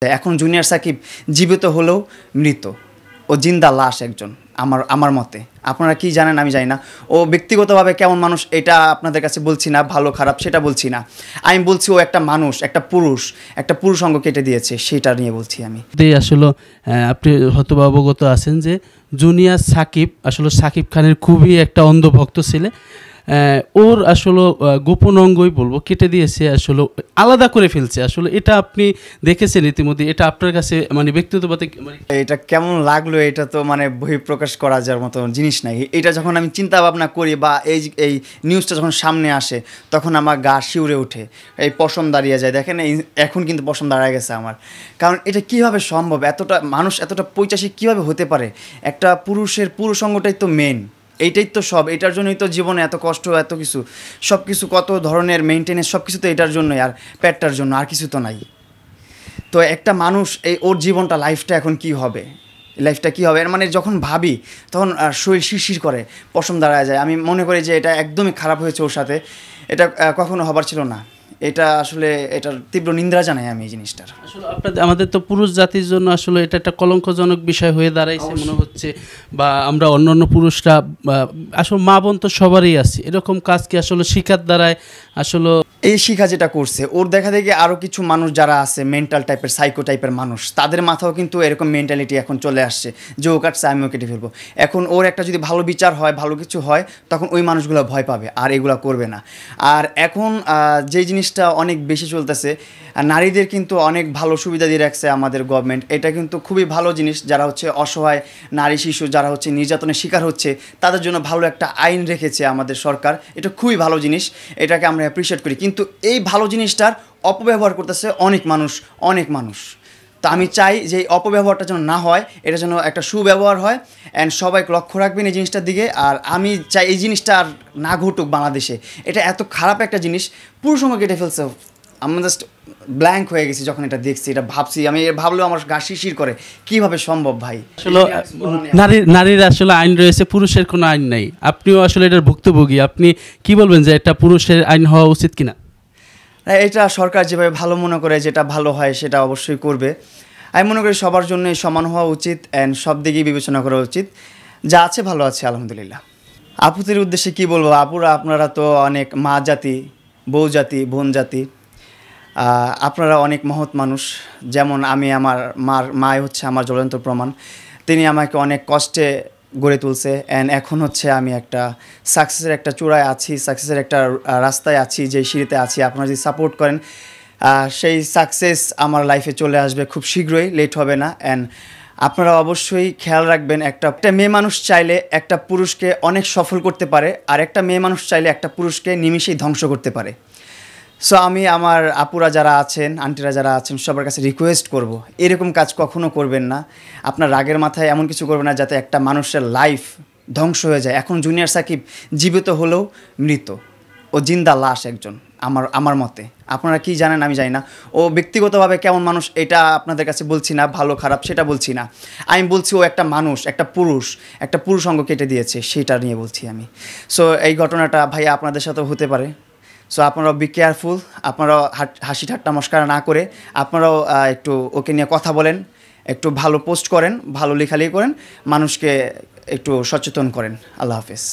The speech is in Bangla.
এখন জুনিয়র সাকিব জীবিত হলেও মৃত। ও জিন্দা লাশ একজন আমার মতে। আপনারা কি জানেন আমি জানি না। ও ব্যক্তিগতভাবে কেমন মানুষ এটা আপনাদের কাছে বলছি না, ভালো খারাপ সেটা বলছি না। আমি বলছি ও একটা মানুষ, একটা পুরুষ অঙ্গ কেটে দিয়েছে, সেটা নিয়ে বলছি আমি। আসলে আপনি হয়তো অবগত আছেন যে জুনিয়র সাকিব আসলে সাকিব খানের খুবই একটা অন্ধভক্ত ছেলে। ওর আসলে গোপন অঙ্গই বলবো কেটে দিয়েছে, আসলে আলাদা করে ফেলছে। আসলে এটা আপনি দেখেছেন ইতিমধ্যে, এটা আপনার কাছে মানে ব্যক্তিগতভাবে এটা কেমন লাগলো এটা তো মানে বহিঃপ্রকাশ করা যাওয়ার মতো জিনিস নাই। এটা যখন আমি চিন্তা ভাবনা করি বা এই নিউজটা যখন সামনে আসে তখন আমার গা শিউরে ওঠে, এই পশম দাঁড়িয়ে যায়। দেখেন এখন কিন্তু পশম দাঁড়িয়ে গেছে আমার, কারণ এটা কিভাবে সম্ভব? এতটা মানুষ এতটা পৈশাচিক কীভাবে হতে পারে? একটা পুরুষ অঙ্গটাই তো মেন, এইটাই তো সব। এটার জন্যই তো জীবনে এত কষ্ট, এত কিছু, সব কিছু, কত ধরনের মেনটেনেন্স, সব কিছু তো এটার জন্যই, আর পেটটার জন্য, আর কিছু তো নাই। তো একটা মানুষ ওর জীবনটা, লাইফটা এখন কি হবে, লাইফটা কী হবে মানে যখন ভাবি তখন শরীর শিরশির করে, পশম দাঁড়ায় যায়। আমি মনে করি যে এটা একদমই খারাপ হয়েছে ওর সাথে, এটা কখনো হবার ছিল না। এটা আসলে এটার তীব্র নিন্দা জানাই আমি এই জিনিসটার। আসলে আমাদের তো পুরুষ জাতির জন্য আসলে এটা একটা কলঙ্কজনক বিষয় হয়ে দাঁড়াইছে মনে হচ্ছে, বা আমরা অন্যান্য পুরুষরা আসলে মা বোন তো সবারই আছে, এরকম কাজ কি আসলে শিকার দ্বারায় আসলে এই শিখা যেটা করছে ওর দেখা দেখি আরও কিছু মানুষ যারা আছে মেন্টাল টাইপের, সাইকো টাইপের মানুষ, তাদের মাথাও কিন্তু এরকম মেন্টালিটি এখন চলে আসছে যে ও কাটছে আমিও কেটে ফেলবো। এখন ওর একটা যদি ভালো বিচার হয়, ভালো কিছু হয়, তখন ওই মানুষগুলো ভয় পাবে আর এগুলো করবে না। আর এখন যে জিনিসটা অনেক বেশি চলতেছে, নারীদের কিন্তু অনেক ভালো সুবিধা দিয়ে রাখছে আমাদের গভর্নমেন্ট। এটা কিন্তু খুবই ভালো জিনিস। যারা হচ্ছে অসহায় নারী শিশু, যারা হচ্ছে নির্যাতনের শিকার হচ্ছে, তাদের জন্য ভালো একটা আইন রেখেছে আমাদের সরকার। এটা খুবই ভালো জিনিস, এটাকে আমরা অ্যাপ্রিসিয়েট করি। কিন্তু এই ভালো জিনিসটার অপব্যবহার করতেছে অনেক মানুষ। তো আমি চাই যে এই অপব্যবহারটা যেন না হয়, এটা যেন একটা সুব্যবহার হয়, অ্যান্ড সবাই লক্ষ্য রাখবেন এই জিনিসটার দিকে। আর আমি চাই এই জিনিসটা আর না ঘটুক বাংলাদেশে। এটা এত খারাপ একটা জিনিস, পুরুষ সঙ্গে কেটে ফেলছে। আমি জাস্ট ব্ল্যাঙ্ক হয়ে গেছি যখন এটা দেখছি, এটা ভাবছি, আমি ভাবলেও আমার গা শিরশির করে, কীভাবে সম্ভব ভাই? আসলে নারীর আসলে আইন রয়েছে, পুরুষের কোনো আইন নেই। আপনিও আসলে এটার ভুক্তভোগী, আপনি কি বলবেন যে এটা পুরুষের আইন হওয়া উচিত কিনা? এটা সরকার যেভাবে ভালো মনে করে, যেটা ভালো হয় সেটা অবশ্যই করবে। আমি মনে করি সবার জন্যই সমান হওয়া উচিত, অ্যান্ড সব দিকেই বিবেচনা করা উচিত। যা আছে ভালো আছে আলহামদুলিল্লাহ। আপুদের উদ্দেশ্যে কি বলবো? আপুরা আপনারা তো অনেক মা জাতি, বউ জাতি, বোন জাতি, আপনারা অনেক মহৎ মানুষ। যেমন আমি, আমার মাই হচ্ছে আমার জ্বলন্ত প্রমাণ। তিনি আমাকে অনেক কষ্টে গড়ে তুলছে, অ্যান্ড এখন হচ্ছে আমি একটা সাকসেসের একটা চূড়ায় আছি, সাকসেসের একটা রাস্তায় আছি, যেই সিঁড়িতে আছি। আপনারা যদি সাপোর্ট করেন, সেই সাকসেস আমার লাইফে চলে আসবে খুব শীঘ্রই, লেট হবে না। অ্যান্ড আপনারা অবশ্যই খেয়াল রাখবেন, একটা মেয়ে মানুষ চাইলে একটা পুরুষকে অনেক সফল করতে পারে, আর একটা মেয়ে মানুষ চাইলে একটা পুরুষকে নিমিষেই ধ্বংস করতে পারে। সো আমি আমার আপুরা যারা আছেন, আন্টিরা যারা আছেন, সবার কাছে রিকোয়েস্ট করব, এরকম কাজ কখনো করবেন না। আপনার রাগের মাথায় এমন কিছু করবেন না যাতে একটা মানুষের লাইফ ধ্বংস হয়ে যায়। এখন জুনিয়র সাকিব জীবিত হলেও মৃত। ও জিন্দা লাশ একজন আমার মতে। আপনারা কি জানেন আমি জানি না। ও ব্যক্তিগতভাবে কেমন মানুষ এটা আপনাদের কাছে বলছি না, ভালো খারাপ সেটা বলছি না। আমি বলছি ও একটা মানুষ, একটা পুরুষ অঙ্গ কেটে দিয়েছে, সেটা নিয়ে বলছি আমি। সো এই ঘটনাটা ভাইয়া আপনাদের সাথেও হতে পারে। সো আপনারাও বি কেয়ারফুল। আপনারাও হাসি ঠাট্টা মস্করা না করে আপনারাও একটু ওকে নিয়ে কথা বলেন, একটু ভালো পোস্ট করেন, ভালো লেখালেখি করেন, মানুষকে একটু সচেতন করেন। আল্লাহ হাফেজ।